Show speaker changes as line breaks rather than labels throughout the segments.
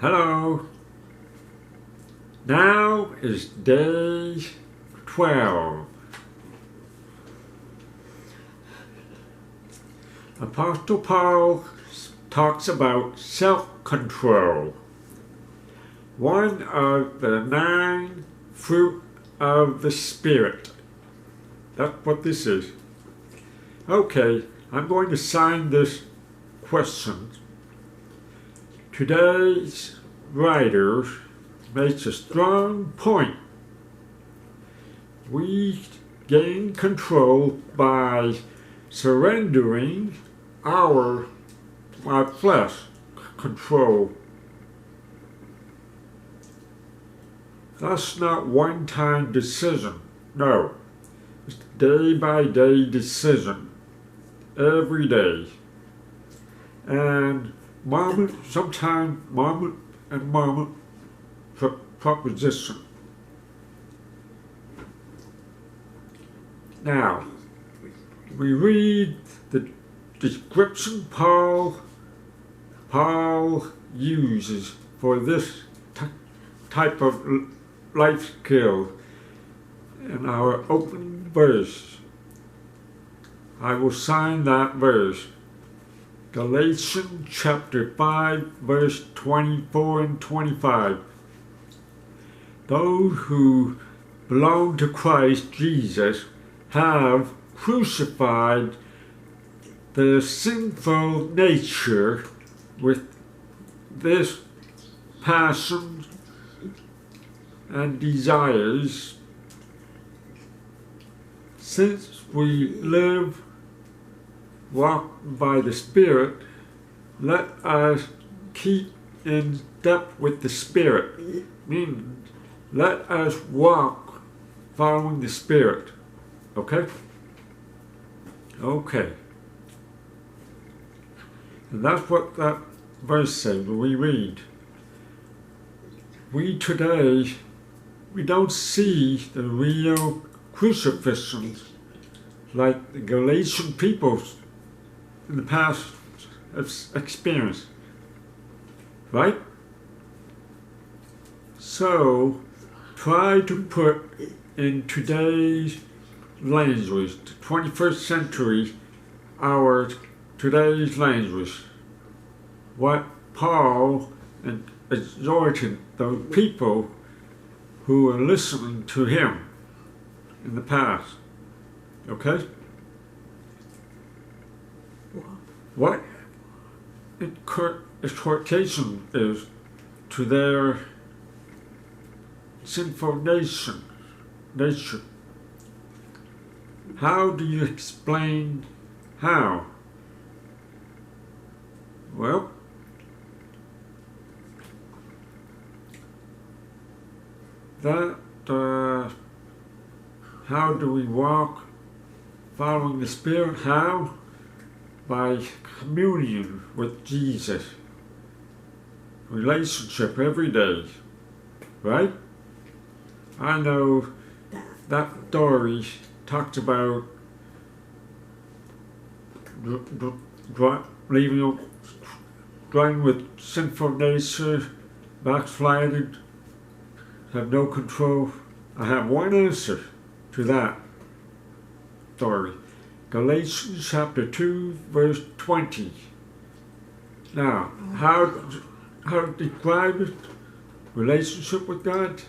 Hello. Now is day 12. Apostle Paul talks about self-control. One of the 9 fruit of the Spirit. That's what this is. Okay, I'm going to sign this question. Today's writer makes a strong point. We gain control by surrendering our flesh control. That's not one-time decision. No, it's day-by-day decision, every day, and moment proposition. Now, we read the description Paul uses for this type of life skill in our opening verse. I will sign that verse. Galatians chapter 5, verse 24 and 25. Those who belong to Christ Jesus have crucified the sinful nature with this passion and desires. Since we walk by the Spirit, let us keep in step with the Spirit. Meaning, let us walk following the Spirit. Okay? Okay. And that's what that verse says when we read. We today, we don't see the real crucifixions like the Galatian people in the past have experienced. Right? So, try to put in today's language, the 21st century, today's language, what Paul exhorted those people who were listening to him in the past. Okay? What exhortation is to their sinful nature? How do you explain how? Well, how do we walk following the Spirit? How? By communion with Jesus. Relationship every day. Right? I know that story talks about driving with sinful nature, backsliding, have no control. I have one answer to that story. Galatians chapter 2, verse 20. Now, how to describe it? Relationship with God?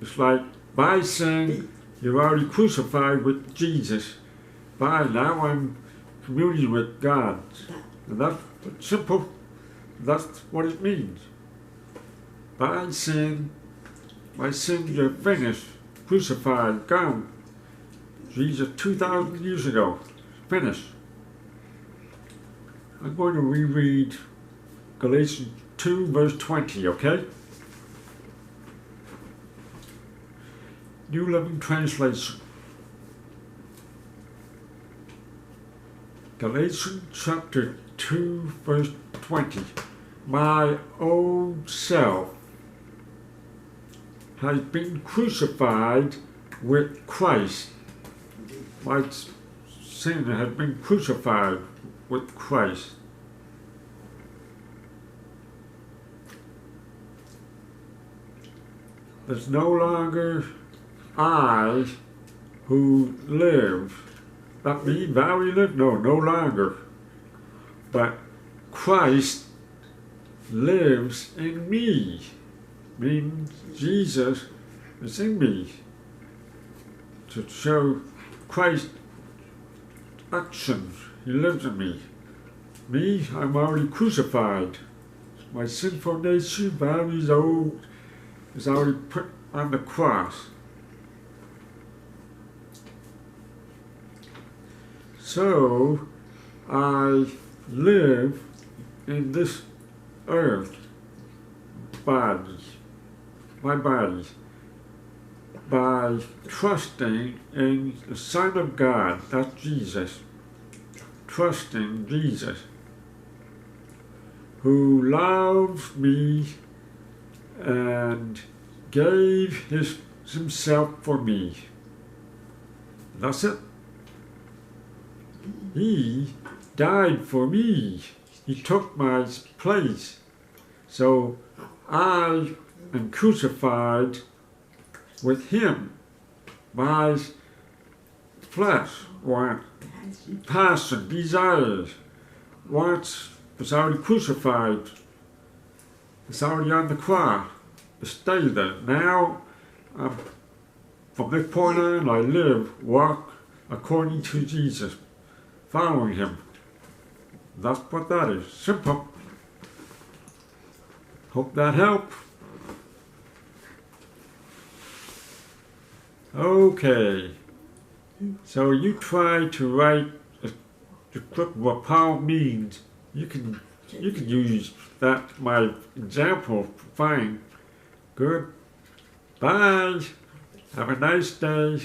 It's like, by sin, you're already crucified with Jesus. By now I'm communing with God. And that's simple. That's what it means. By sin, my sins are finished, crucified, gone. Jesus 2,000 years ago, finished. I'm going to reread Galatians 2, verse 20, okay? New Living Translation. Galatians chapter 2, verse 20. My old self has been crucified with Christ. My sin has been crucified with Christ. There's no longer I who live. That me, thou we live? No, no longer. But Christ lives in me. Means Jesus is in me. To show Christ's action, he lives in me. Me, I'm already crucified. My sinful nature, values old, is already put on the cross. So, I live in this earth body, my body, by trusting in the Son of God, that's Jesus, trusting Jesus, who loves me and gave himself for me. That's it. He died for me. He took my place. So I am crucified with him. My flesh, passion, desires, wants, was already crucified. It's already on the cross. It stayed there. Now, from this point on, I live, walk according to Jesus, following him. That's what that is. Simple. Hope that helped. Okay. So you try to write what Paul means. You can use that my example. Fine. Good. Bye. Have a nice day.